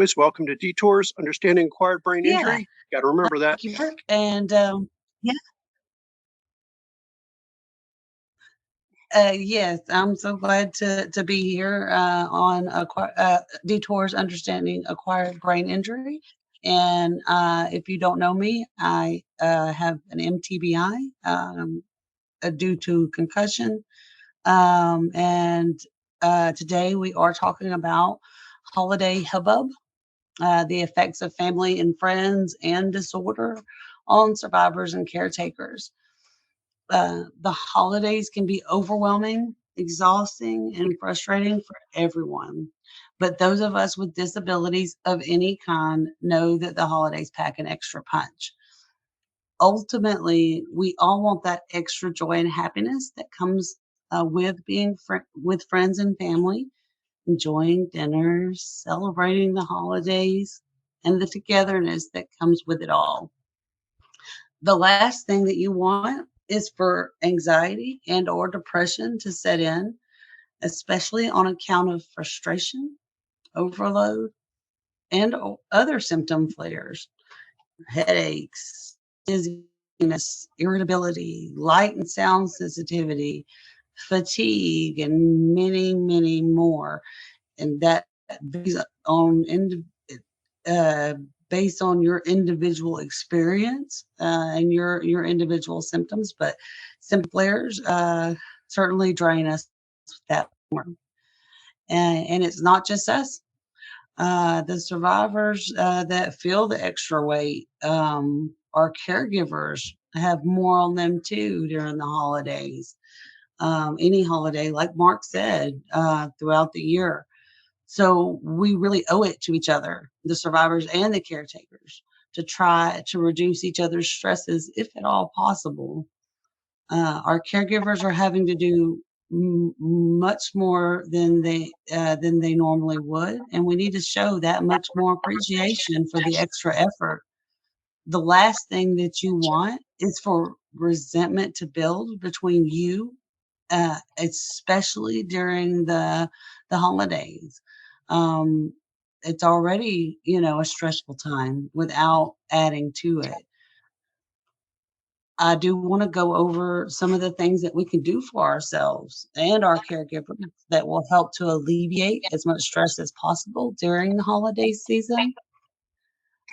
always, welcome to Detours, Understanding Acquired Brain Yeah. Injury. Got to remember that. Thank you, Mark. And yeah. Yes, I'm so glad to be here on Detours Understanding Acquired Brain Injury. And if you don't know me, I have an MTBI due to concussion. And today we are talking about holiday hubbub, the effects of family and friends and disorder on survivors and caretakers. The holidays can be overwhelming, exhausting, and frustrating for everyone. But those of us with disabilities of any kind know that the holidays pack an extra punch. Ultimately, we all want that extra joy and happiness that comes with being with friends and family, enjoying dinners, celebrating the holidays, and the togetherness that comes with it all. The last thing that you want is for anxiety and or depression to set in, especially on account of frustration, overload, and other symptom flares, headaches, dizziness, irritability, light and sound sensitivity, fatigue, and many, many more. And that on uh, based on your individual experience and your individual symptoms, but symptom flares certainly drain us that more. And it's not just us. The survivors that feel the extra weight, our caregivers have more on them too during the holidays. Any holiday, like Mark said, throughout the year. So we really owe it to each other, the survivors and the caretakers, to try to reduce each other's stresses if at all possible. Our caregivers are having to do much more than they normally would, and we need to show that much more appreciation for the extra effort. The last thing that you want is for resentment to build between you, especially during the holidays. Um, it's already, a stressful time without adding to it. I do want to go over some of the things that we can do for ourselves and our caregivers that will help to alleviate as much stress as possible during the holiday season.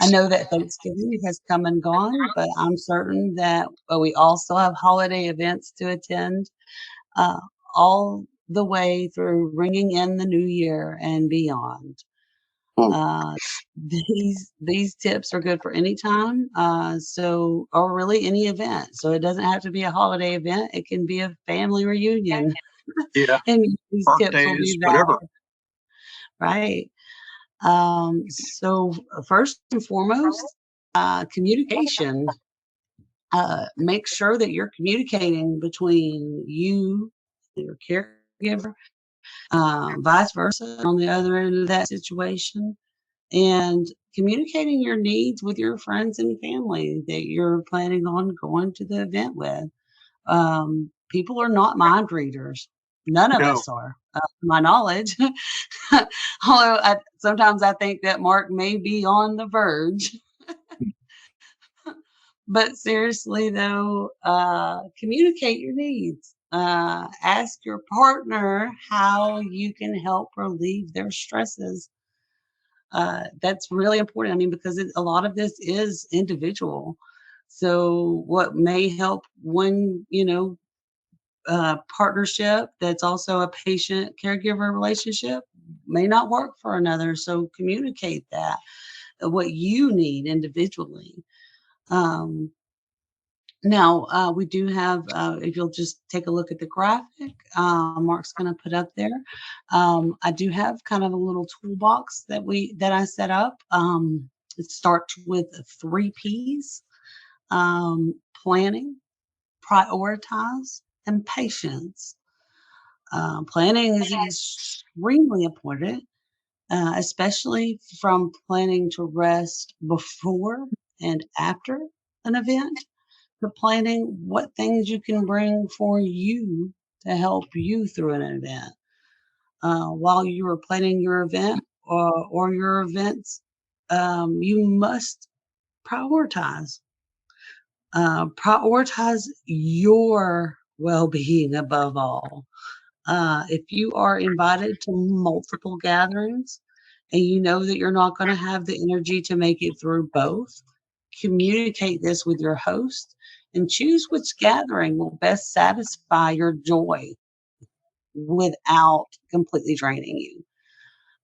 I know that Thanksgiving has come and gone, but I'm certain that we also have holiday events to attend uh, all the way through ringing in the new year and beyond. Uh, these tips are good for any time, or really any event. So it doesn't have to be a holiday event; it can be a family reunion, Yeah, and these tips will birthdays, be whatever. valid, right? So first and foremost, communication. Make sure that you're communicating between you, your caregiver, vice versa on the other end of that situation, and communicating your needs with your friends and family that you're planning on going to the event with. People are not mind readers. None of No, us are, to my knowledge. Although sometimes I think that Mark may be on the verge. But seriously, though, communicate your needs. Ask your partner how you can help relieve their stresses. That's really important. I mean, because a lot of this is individual. So, what may help one, partnership that's also a patient caregiver relationship may not work for another. So, communicate that what you need individually. Um, Now, we do have, if you'll just take a look at the graphic, Mark's going to put up there. I do have kind of a little toolbox that I set up. It starts with 3 P's: planning, prioritize, and patience. Planning is extremely important, especially from planning to rest before and after an event, to planning what things you can bring for you to help you through an event. While you are planning your event, or your events, you must prioritize. Prioritize your well-being above all. If you are invited to multiple gatherings and you know that you're not going to have the energy to make it through both, communicate this with your host and choose which gathering will best satisfy your joy without completely draining you.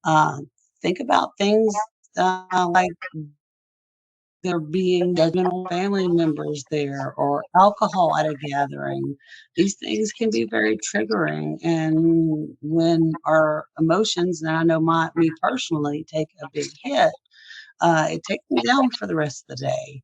Uh, think about things like there being judgmental family members there or alcohol at a gathering. These things can be very triggering. And when our emotions, and I know me personally, take a big hit, it takes me down for the rest of the day.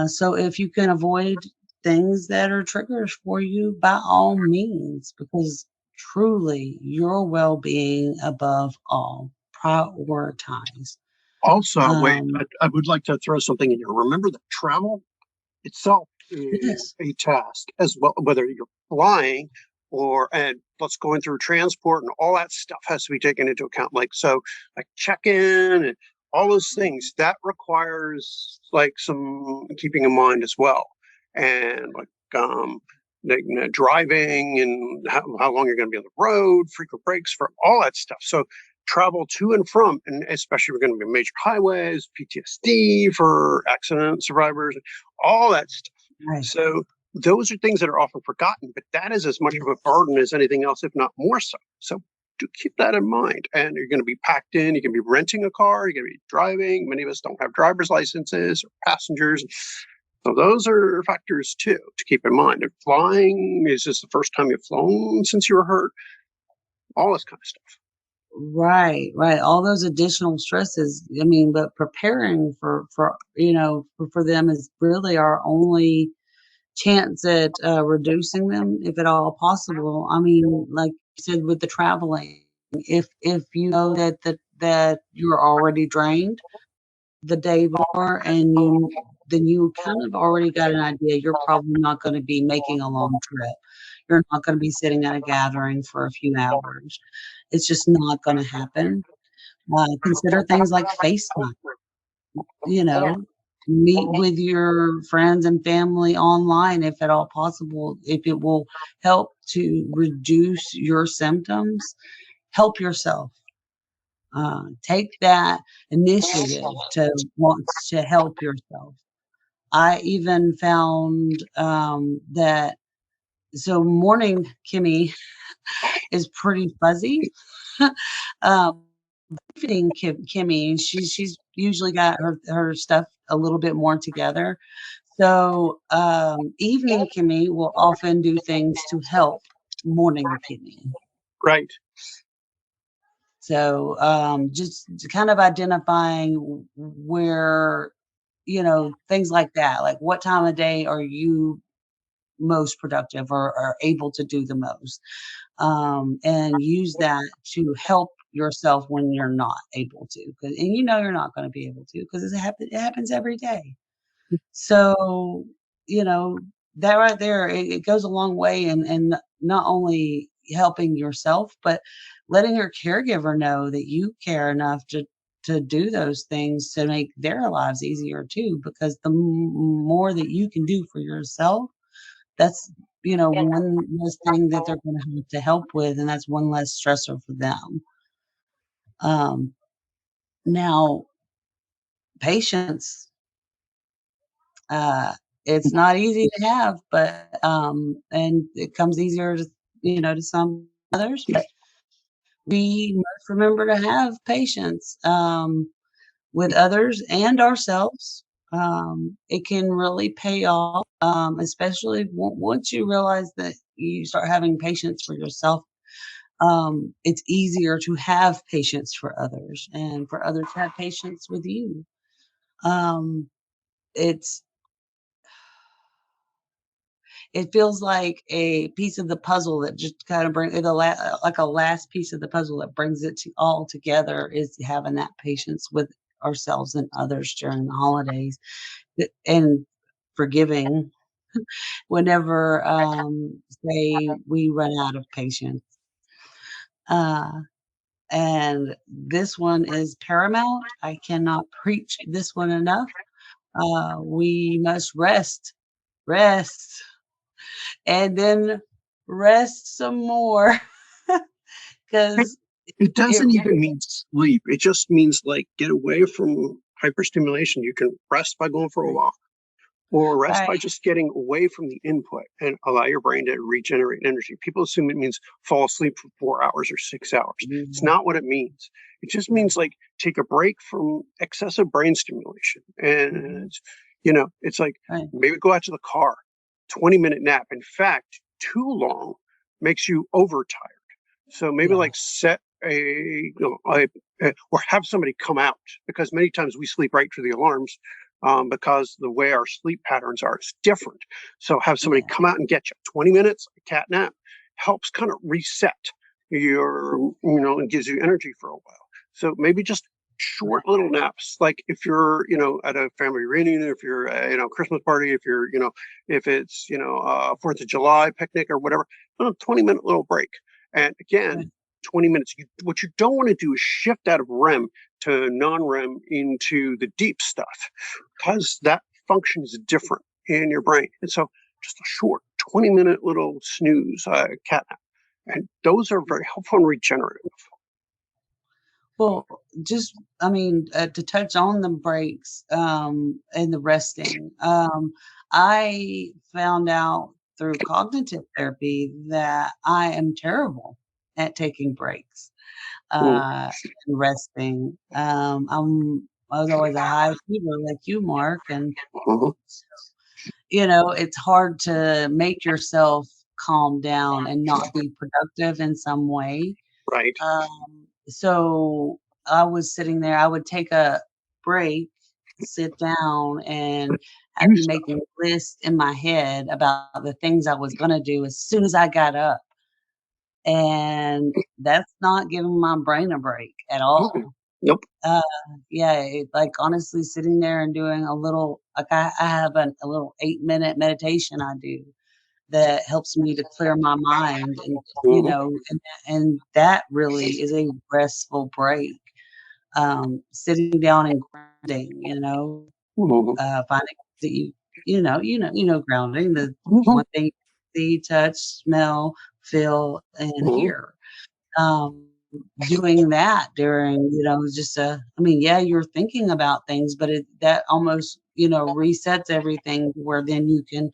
So if you can avoid things that are triggers for you, by all means, because truly your well being above all, prioritize. Also, wait, Um, I would like to throw something in here. Remember that travel itself is yes. a task as well, whether you're flying or, and let's going through transport and all that stuff has to be taken into account. Like check-in and all those things that requires like some keeping in mind as well. And driving and how long you're going to be on the road, frequent breaks for all that stuff. So travel to and from, and especially if we're going to be major highways, PTSD for accident survivors, all that stuff. Right. So those are things that are often forgotten, but that is as much of a burden as anything else, if not more so. So do keep that in mind. And you're going to be packed in. You can be renting a car. You're going to be driving. Many of us don't have driver's licenses or passengers. So those are factors too to keep in mind. If flying is this the first time you've flown since you were hurt, all this kind of stuff. Right, right. All those additional stresses. I mean, but preparing for them is really our only chance at reducing them, if at all possible. I mean, like you said with the traveling, if you know that you're already drained the day before, and you kind of already got an idea you're probably not going to be making a long trip. You're not going to be sitting at a gathering for a few hours. It's just not going to happen. Consider things like FaceTime, you know, meet with your friends and family online if at all possible. If it will help to reduce your symptoms, help yourself. Take that initiative to want to help yourself. I even found that morning Kimmy is pretty fuzzy. um, Evening Kimmy, she's usually got her stuff a little bit more together. So evening Kimmy will often do things to help morning Kimmy. Right. So just kind of identifying where, things like that, like what time of day are you most productive or are able to do the most, and use that to help yourself when you're not able to, and you're not going to be able to because it happens every day. So, you know, that right there, it goes a long way in not only helping yourself, but letting your caregiver know that you care enough to do those things to make their lives easier too. Because the more that you can do for yourself, that's one less thing that they're going to have to help with, and that's one less stressor for them. Um, Now, patience. Uh, it's not easy to have, but, and it comes easier to some others, but we must remember to have patience, with others and ourselves. It can really pay off, especially once you realize that you start having patience for yourself. It's easier to have patience for others and for others to have patience with you. Um, it's It feels like a piece of the puzzle that just kind of bring like a last piece of the puzzle that brings it all together is having that patience with ourselves and others during the holidays, and forgiving whenever, say we run out of patience. Uh, And this one is paramount. I cannot preach this one enough. We must rest, and then rest some more It, because it it doesn't even mean sleep. It just means like get away from hyperstimulation. You can rest by going for a walk, or rest right. by just getting away from the input and allow your brain to regenerate energy. People assume it means fall asleep for 4 hours or 6 hours. It's Mhm. not what it means. It just Yeah. means like take a break from excessive brain stimulation. Mhm. And, it's like Right. maybe go out to the car, 20-minute nap. In fact, too long makes you overtired. So maybe Yeah. like set or have somebody come out, because many times we sleep right through the alarms, because the way our sleep patterns are is different. So have somebody Yeah. come out and get you 20 minutes, a cat nap helps kind of reset and gives you energy for a while. So maybe just Right. short little naps, like if you're, at a family reunion, if you're, Christmas party, if you're, if it's, 4th of July picnic or whatever, 20-minute little break. And again, Right. 20 minutes. What you don't want to do is shift out of REM to non-REM into the deep stuff, because that function is different in your brain. And so just a short 20-minute little snooze, cat nap. And those are very helpful and regenerative. Well, just I mean, to touch on the breaks, and the resting, I found out through cognitive therapy that I am terrible at taking breaks, Mm, and resting. I was always a high achiever like you, Mark, and mhm. it's hard to make yourself calm down and not be productive in some way. Right. So I was sitting there, I would take a break, sit down, and I'd Do be stuff. making lists in my head about the things I was gonna do as soon as I got up, and that's not giving my brain a break at Mm-mm. all. Nope. Uh, yeah, like, honestly, sitting there and doing a little like, I have a little 8-minute meditation I do that helps me to clear my mind and, Hmm. and that really is a restful break. Sitting down and grounding, Hmm. finding that grounding, the Hmm. one thing you see, touch, smell, feel, and Hmm. hear. Um, Doing that during, just I mean, yeah, you're thinking about things, but that almost, resets everything where then you can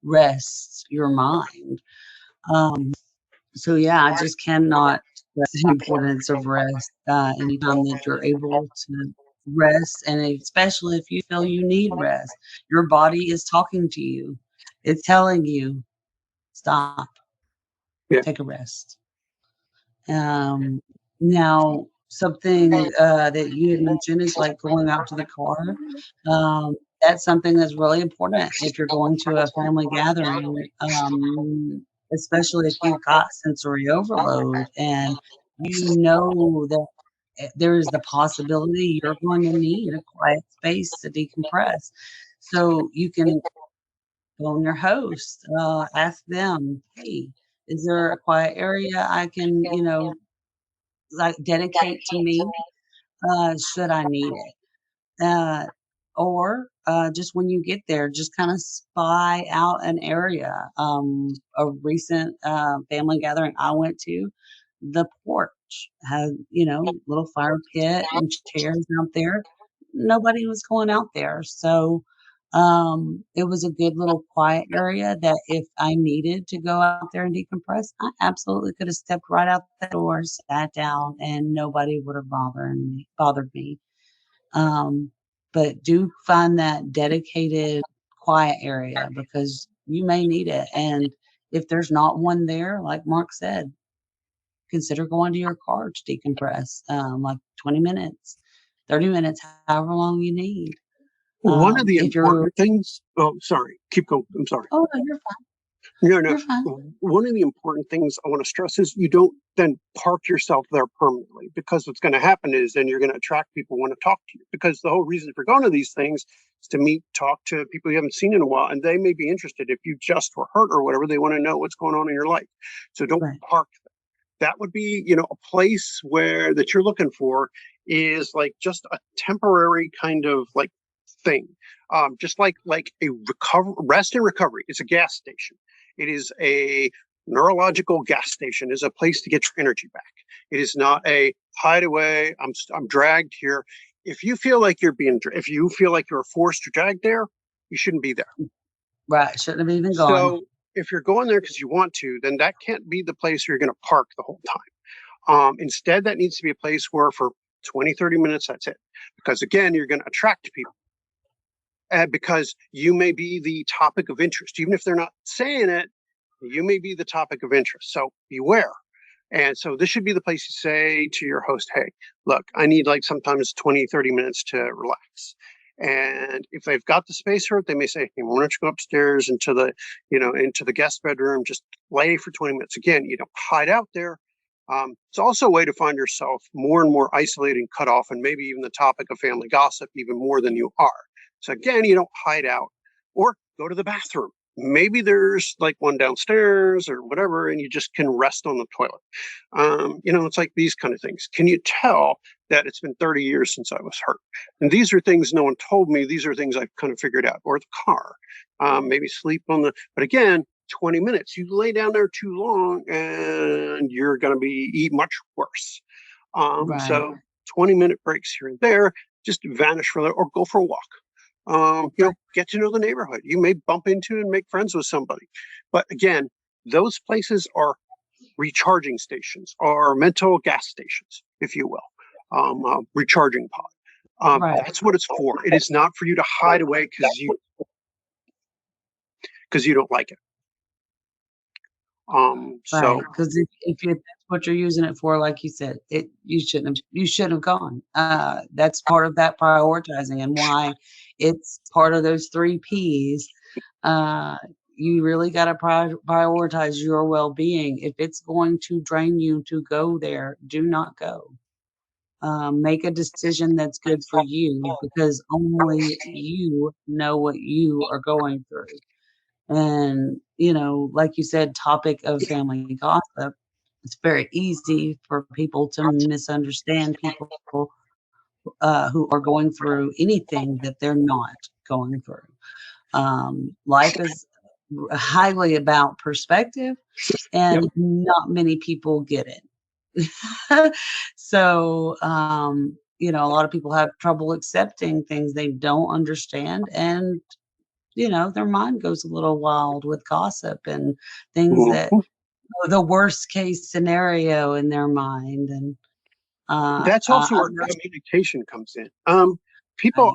rest your mind. Um, so yeah, I just cannot stress the importance of rest, anytime that you're able to rest, and especially if you feel you need rest. Your body is talking to you. It's telling you, "Stop, Yeah. take a rest." Um, Now something, that you had mentioned is, like, going out to the car. That's something that's really important if you're going to a family gathering, especially if you've got sensory overload and that, there is the possibility you're going to need a quiet space to decompress. So you can phone your host, ask them, "Hey, is there a quiet area I can, like, dedicate to me, should I need it?" Uh, or, just when you get there, just kinda spy out an area. A recent, family gathering I went to, the porch had, little fire pit and chairs out there. Nobody was going out there, so, it was a good little quiet area that if I needed to go out there and decompress, I absolutely could have stepped right out the door, sat down, and nobody would have bothered me. Um, but do find that dedicated quiet area because you may need it, and if there's not one there, like Mark said, consider going to your car to decompress, like 20 minutes, 30 minutes, however long you need. One of the If you're important things. Oh, sorry. Keep going. I'm sorry. Oh, no, you're fine, No, no. you're fine. One of the important things I want to stress is you don't then park yourself there permanently, because what's going to happen is then you're going to attract people who want to talk to you, because the whole reason for going to these things is to meet, talk to people you haven't seen in a while, and they may be interested. If you just were hurt or whatever, they want to know what's going on in your life. So don't Right, park. that would be, a place where that you're looking for is like just a temporary kind of like thing. Just like a rest and recovery. It's a gas station. It is a neurological gas station. Is a place to get your energy back. It is not a hideaway. I'm dragged here. If you feel like if you feel like you're forced or dragged there, you shouldn't be there. Right. Shouldn't have even gone. So if you're going there because you want to, then that can't be the place where you're going to park the whole time. Instead, that needs to be a place where for 20, 30 minutes, that's it. Because again, you're going to attract people. Because you may be the topic of interest. Even if they're not saying it, you may be the topic of interest. So beware. And so this should be the place you say to your host, hey, look, I need like sometimes 20, 30 minutes to relax. And if they've got the space for it, they may say, hey, why don't you go upstairs into the guest bedroom, just lay for 20 minutes. Again, you don't hide out there. It's also a way to find yourself more and more isolated and cut off, and maybe even the topic of family gossip even more than you are. So again, you don't hide out or go to the bathroom. Maybe there's like one downstairs or whatever, and you just can rest on the toilet. It's like these kind of things. Can you tell that it's been 30 years since I was hurt? And these are things no one told me. These are things I've kind of figured out. Or the car, maybe sleep but again, 20 minutes. You lay down there too long and you're going to be much worse. Right. So 20-minute breaks here and there, just vanish for that or go for a walk. Get to know the neighborhood. You may bump into and make friends with somebody. But again, those places are recharging stations or mental gas stations, if you will, recharging pod. Right. That's what it's for. It is not for you to hide away because you don't like it. Right. So Because if that's what you're using it for, like you said, you shouldn't have gone. That's part of that prioritizing and why it's part of those 3 Ps. Uh, you really gotta prioritize your well-being. If it's going to drain you to go there, do not go. Make a decision that's good for you because only you know what you are going through. And, like you said, topic of family gossip, it's very easy for people to misunderstand people, who are going through anything that they're not going through. Life is highly about perspective, yep. and not many people get it. So, a lot of people have trouble accepting things they don't understand, and their mind goes a little wild with gossip and things that Mhm. the worst case scenario in their mind. And That's also I where wish communication comes in. I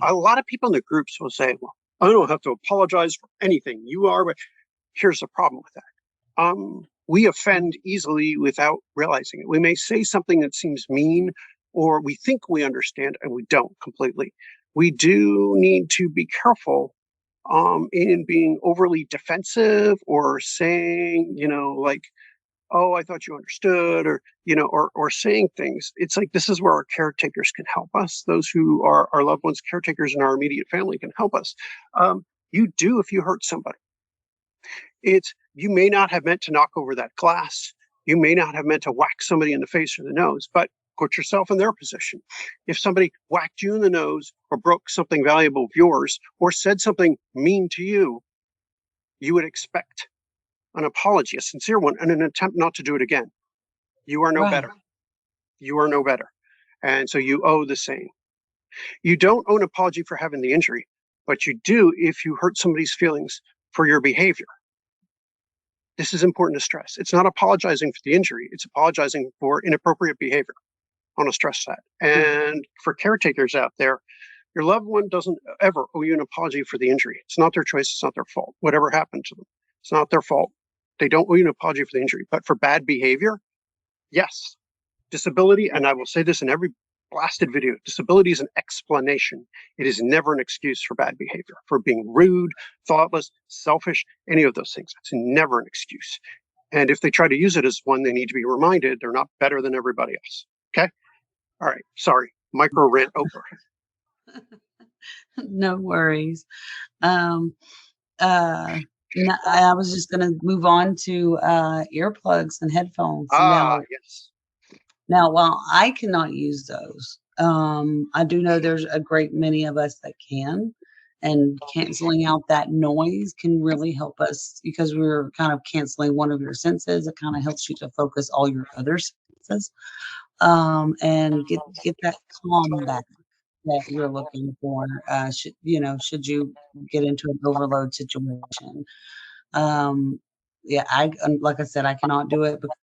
A lot of people in the groups will say, well, I don't have to apologize for anything. You are, but here's the problem with that. We offend easily without realizing it. We may say something that seems mean, or we think we understand and we don't completely. We do need to be careful in being overly defensive or saying, like, oh, I thought you understood, or or saying things. It's like this is where our caretakers can help us. Those who are our loved ones, caretakers in our immediate family, can help us. You do if you hurt somebody. It's you may not have meant to knock over that glass. You may not have meant to whack somebody in the face or the nose, but put yourself in their position. If somebody whacked you in the nose or broke something valuable of yours or said something mean to you, you would expect an apology, a sincere one, and an attempt not to do it again. You are no right, better. You are no better. And so you owe the same. You don't owe an apology for having the injury, but you do if you hurt somebody's feelings for your behavior. This is important to stress. It's not apologizing for the injury, it's apologizing for inappropriate behavior. I want to stress that. And for caretakers out there, your loved one doesn't ever owe you an apology for the injury. It's not their choice, it's not their fault. Whatever happened to them, it's not their fault. They don't owe you an apology for the injury. But for bad behavior, yes, disability, and I will say this in every blasted video, disability is an explanation. It is never an excuse for bad behavior, for being rude, thoughtless, selfish, any of those things. It's never an excuse. And if they try to use it as one, they need to be reminded they're not better than everybody else. Okay? All right. Sorry. Micro rant over. no worries. Um, uh, No, I was just gonna move on to, earplugs and headphones. Ah, yes. Now, while I cannot use those, I do know there's a great many of us that can, and canceling out that noise can really help us because we're kind of canceling one of your senses. It kinda helps you to focus all your other senses, and get that calm back that you're looking for, should you get into an overload situation. Um, yeah, like I said, I cannot do it because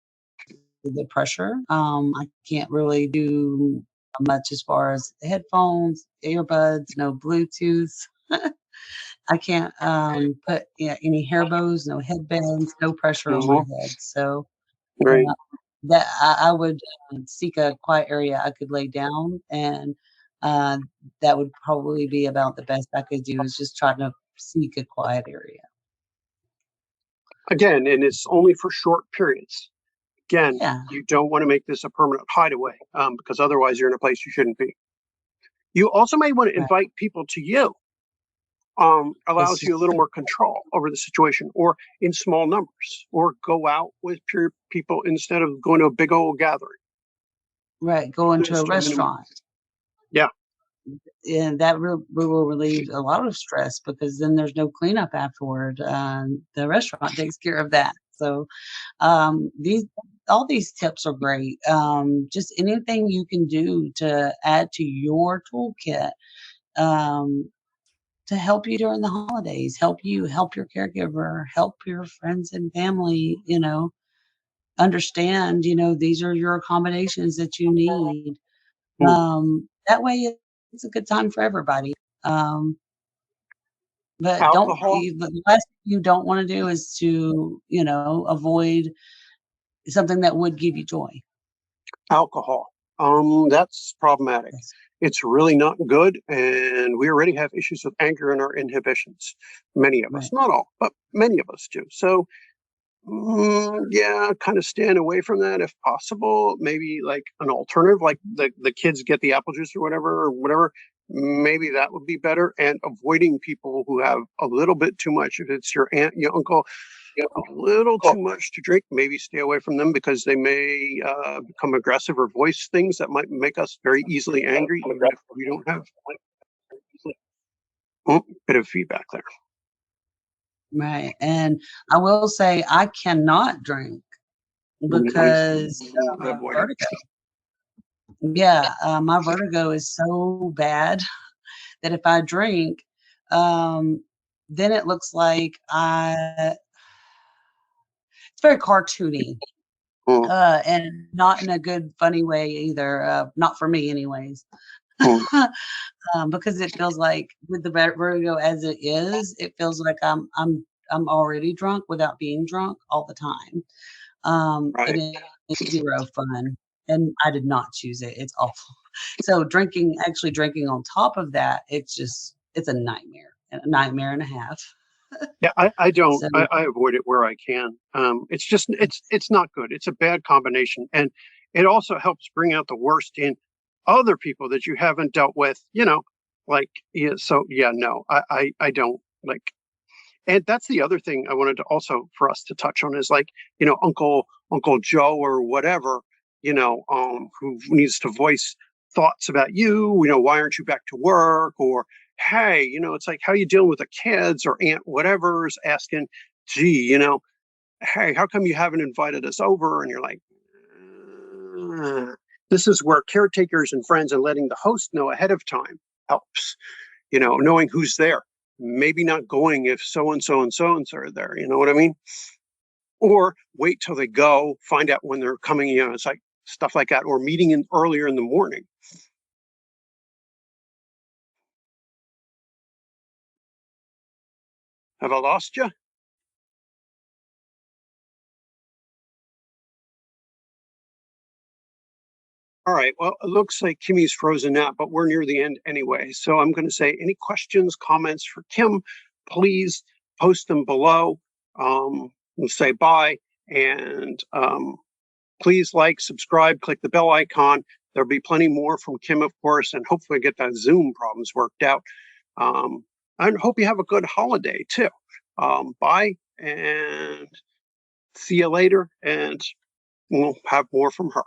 of the pressure. I can't really do much as far as headphones, earbuds, no Bluetooth. I can't, put, yeah, any hair bows, no headbands, no pressure on my Hmm. head. So, Right. uh, that I would, seek a quiet area I could lay down, and, uh, that would probably be about the best I could do is just try to seek a quiet area. Again, and it's only for short periods. Again, Yeah, you don't want to make this a permanent hideaway because otherwise you're in a place you shouldn't be. You also may want to right. invite people to you. This Allows you a is little true. more control over the situation, or in small numbers, or go out with pure people instead of going to a big old gathering. Right, going to a Just to minimum. restaurant, Yeah. and that will relieve a lot of stress because then there's no cleanup afterward, the restaurant takes care of that. So, these all these tips are great, just anything you can do to add to your toolkit, um, to help you during the holidays, help your caregiver, help your friends and family, understand, these are your accommodations that you need. Mm. That way it's a good time for everybody. Um, but Alcohol. the last thing you don't wanna do is to, avoid something that would give you joy. Alcohol. That's problematic. Yes, It's really not good, and we already have issues with anger and our inhibitions. Many of us, right. not all, but many of us do. So yeah, kind of stand away from that if possible. Maybe like an alternative, like the kids get the apple juice or whatever. Maybe that would be better. And avoiding people who have a little bit too much. If it's your aunt, your uncle, a little too much to drink, maybe stay away from them because they may become aggressive or voice things that might make us very easily angry, even if we don't have bit of feedback there. Right, and I will say I cannot drink Nice. because of my Avoid it. vertigo. Yeah, my vertigo is so bad that if I drink, um, then it looks like it's very cartoony, Mm, and not in a good, funny way either, not for me anyways. mm, Because it feels like with the vertigo as it is, it feels like I'm already drunk without being drunk all the time. It right. is 0 fun, and I did not choose it. It's awful. So drinking on top of that, it's a nightmare and a half. Yeah, I don't. So I avoid it where I can. It's just it's not good. It's a bad combination, and it also helps bring out the worst in other people that you haven't dealt with. Like yeah. So yeah, no, I don't like. And that's the other thing I wanted to also for us to touch on is like Uncle Joe or whatever who needs to voice thoughts about you. Why aren't you back to work? Or hey, it's like how you dealing with the kids or aunt whatever's asking, gee, hey, how come you haven't invited us over? And you're like, "Uh." This is where caretakers and friends and letting the host know ahead of time helps. Knowing who's there. Maybe not going if so and so are there. You know what I mean? Or wait till they go, find out when they're coming. It's like stuff like that, or meeting in earlier in the morning. Have I lost you? All right. Well, it looks like Kimmy's frozen out, but we're near the end anyway. So I'm going to say any questions, comments for Kim, please post them below. We'll say bye. And please like, subscribe, click the bell icon. There'll be plenty more from Kim, of course, and hopefully get that Zoom problems worked out. And hope you have a good holiday too. Bye, and see you later, and we'll have more from her.